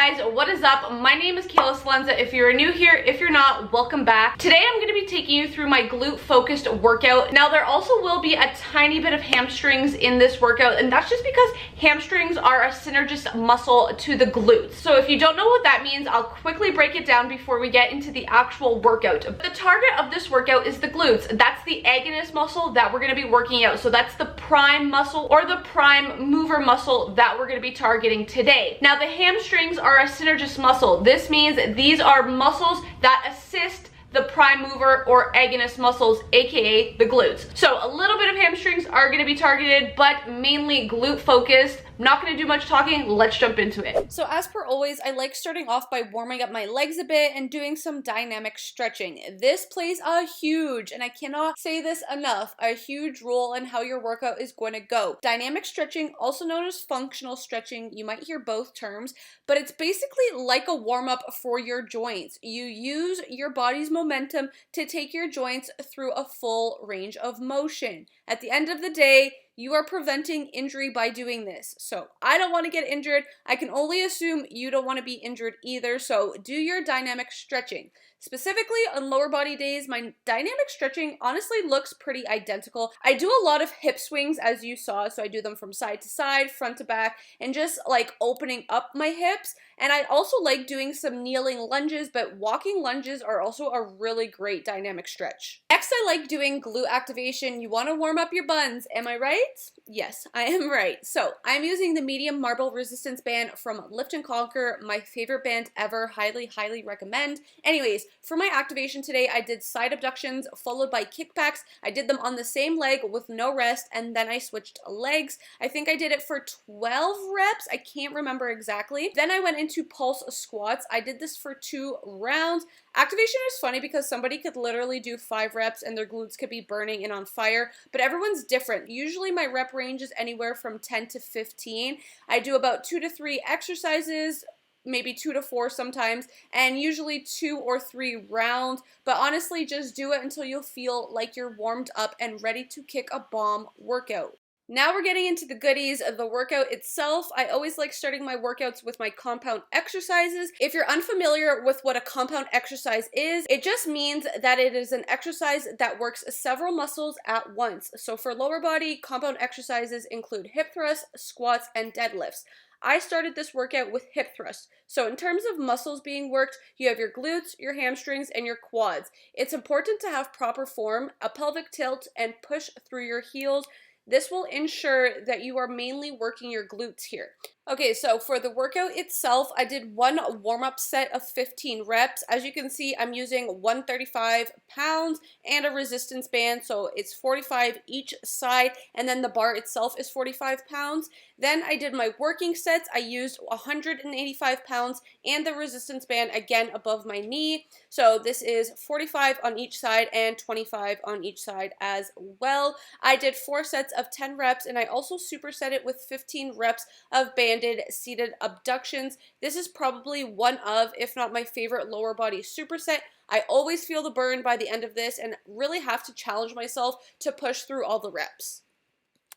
guys, what is up? My name is Kayla Salenza. If you're new here, if you're not, welcome back. Today I'm going to be taking you through my glute focused workout. Now there also will be a tiny bit of hamstrings in this workout, and that's just because hamstrings are a synergist muscle to the glutes. So if you don't know what that means, I'll quickly break it down before we get into the actual workout. The target of this workout is the glutes. That's the agonist muscle that we're going to be working out. So that's the prime muscle or the prime mover muscle that we're going to be targeting today. Now the hamstrings are a synergist muscle. This means these are muscles that assist the prime mover or agonist muscles, aka the glutes. So a little bit of hamstrings are going to be targeted, but mainly glute focused. I'm not going to do much talking. Let's jump into it. So as per always, I like starting off by warming up my legs a bit and doing some dynamic stretching. This plays a huge, and I cannot say this enough, a huge role in how your workout is going to go. Dynamic stretching, also known as functional stretching, you might hear both terms, but it's basically like a warm-up for your joints. You use your body's momentum to take your joints through a full range of motion. At the end of the day, you are preventing injury by doing this. So I don't want to get injured. I can only assume you don't want to be injured either. So do your dynamic stretching. Specifically on lower body days, my dynamic stretching honestly looks pretty identical. I do a lot of hip swings as you saw. So I do them from side to side, front to back, and just like opening up my hips. And I also like doing some kneeling lunges, but walking lunges are also a really great dynamic stretch. Next, I like doing glute activation. You want to warm up your buns. Am I right? Yes, I am right. So I'm using the medium marble resistance band from Lift and Conquer, my favorite band ever. Highly recommend. Anyways, for my activation today, I did side abductions followed by kickbacks. I did them on the same leg with no rest, and then I switched legs. I think I did it for 12 reps. I can't remember exactly. Then I went into pulse squats. I did this for 2 rounds. Activation is funny because somebody could literally do 5 reps and their glutes could be burning and on fire, but everyone's different. Usually my rep range is anywhere from 10 to 15. I do about 2 to 3 exercises, maybe 2 to 4 sometimes, and usually 2 or 3 rounds, but honestly just do it until you feel like you're warmed up and ready to kick a bomb workout. Now we're getting into the goodies of the workout itself. I always like starting my workouts with my compound exercises. If you're unfamiliar with what a compound exercise is, it just means that it is an exercise that works several muscles at once. So for lower body, compound exercises include hip thrusts, squats, and deadlifts. I started this workout with hip thrusts. So in terms of muscles being worked, you have your glutes, your hamstrings, and your quads. It's important to have proper form, a pelvic tilt, and push through your heels. This will ensure that you are mainly working your glutes here. Okay, so for the workout itself, I did one warm-up set of 15 reps. As you can see, I'm using 135 pounds and a resistance band, so it's 45 each side, and then the bar itself is 45 pounds. Then I did my working sets. I used 185 pounds and the resistance band again above my knee. So this is 45 on each side and 25 on each side as well. I did 4 sets of 10 reps, and I also superset it with 15 reps of banded seated abductions. This is probably one of, if not my favorite lower body superset. I always feel the burn by the end of this and really have to challenge myself to push through all the reps.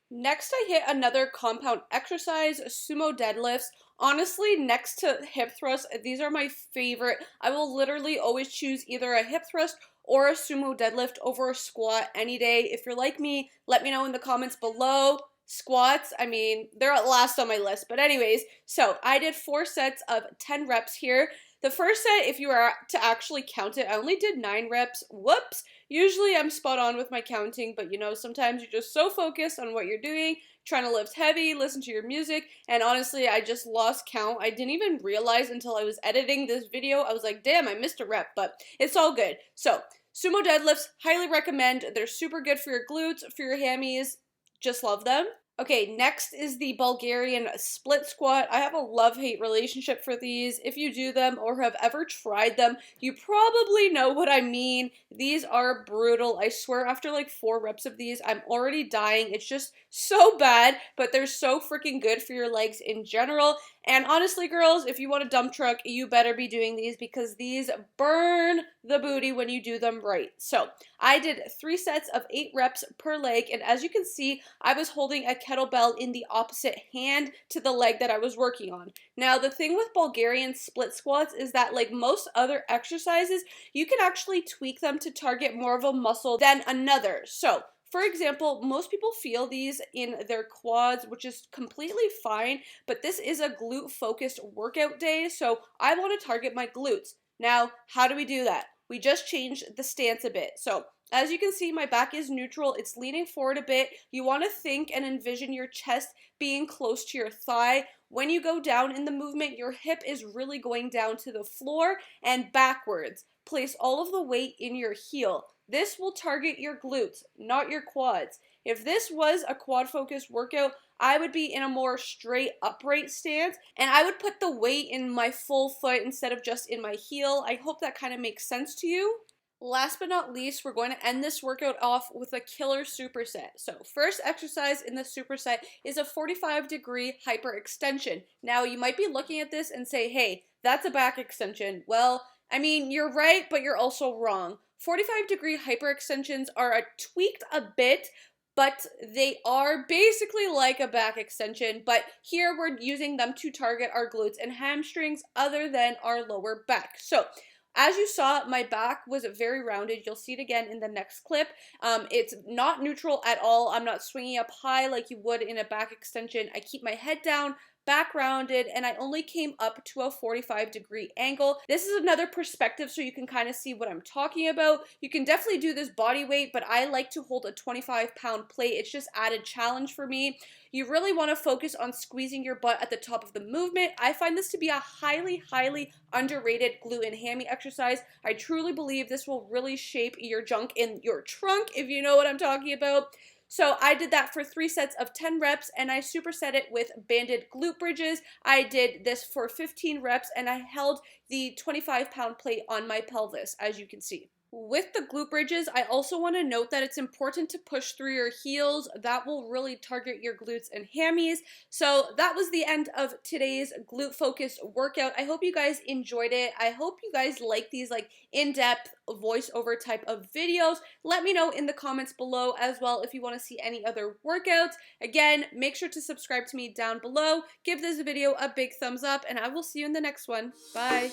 Next, I hit another compound exercise, sumo deadlifts. Honestly, next to hip thrusts, these are my favorite. I will literally always choose either a hip thrust or a sumo deadlift over a squat any day. If you're like me, let me know in the comments below. Squats, I mean, they're at last on my list. But anyways, so I did 4 sets of 10 reps here. The first set, if you are to actually count it, I only did 9 reps. Whoops. Usually I'm spot on with my counting, but you know, sometimes you're just so focused on what you're doing, trying to lift heavy, listen to your music, and honestly, I just lost count. I didn't even realize until I was editing this video. I was like, damn, I missed a rep, but it's all good. So, sumo deadlifts, highly recommend. They're super good for your glutes, for your hammies. Just love them. Okay, next is the Bulgarian split squat. I have a love-hate relationship for these. If you do them or have ever tried them, you probably know what I mean. These are brutal. I swear after like 4 reps of these, I'm already dying. It's just so bad, but they're so freaking good for your legs in general. And honestly, girls, if you want a dump truck, you better be doing these because these burn the booty when you do them right. So I did 3 sets of 8 reps per leg, and as you can see, I was holding a kettlebell in the opposite hand to the leg that I was working on. Now, the thing with Bulgarian split squats is that, like most other exercises, you can actually tweak them to target more of a muscle than another. So for example, most people feel these in their quads, which is completely fine, but this is a glute focused workout day, so I want to target my glutes. Now, how do we do that? We just changed the stance a bit. So as you can see, my back is neutral. It's leaning forward a bit. You want to think and envision your chest being close to your thigh. When you go down in the movement, your hip is really going down to the floor and backwards. Place all of the weight in your heel. This will target your glutes, not your quads. If this was a quad focused workout, I would be in a more straight upright stance and I would put the weight in my full foot instead of just in my heel. I hope that kind of makes sense to you. Last but not least, we're going to end this workout off with a killer superset. So first exercise in the superset is a 45-degree hyperextension. Now you might be looking at this and say, hey, that's a back extension. Well, I mean, you're right, but you're also wrong. 45-degree hyperextensions are tweaked a bit, but they are basically like a back extension, but here we're using them to target our glutes and hamstrings other than our lower back. So as you saw, my back was very rounded. You'll see it again in the next clip. It's not neutral at all. I'm not swinging up high like you would in a back extension. I keep my head down, back rounded, and I only came up to a 45-degree angle. This is another perspective so you can kind of see what I'm talking about. You can definitely do this body weight, but I like to hold a 25-pound plate. It's just added challenge for me. You really want to focus on squeezing your butt at the top of the movement. I find this to be a highly, highly underrated glute and hammy exercise. I truly believe this will really shape your junk in your trunk, if you know what I'm talking about. So I did that for 3 sets of 10 reps and I superset it with banded glute bridges. I did this for 15 reps and I held the 25-pound plate on my pelvis, as you can see. With the glute bridges, I also want to note that it's important to push through your heels. That will really target your glutes and hammies. So that was the end of today's glute focused workout. I hope you guys enjoyed it. I hope you guys like these in-depth voiceover type of videos. Let me know in the comments below as well if you want to see any other workouts. Again, make sure to subscribe to me down below. Give this video a big thumbs up and I will see you in the next one. Bye.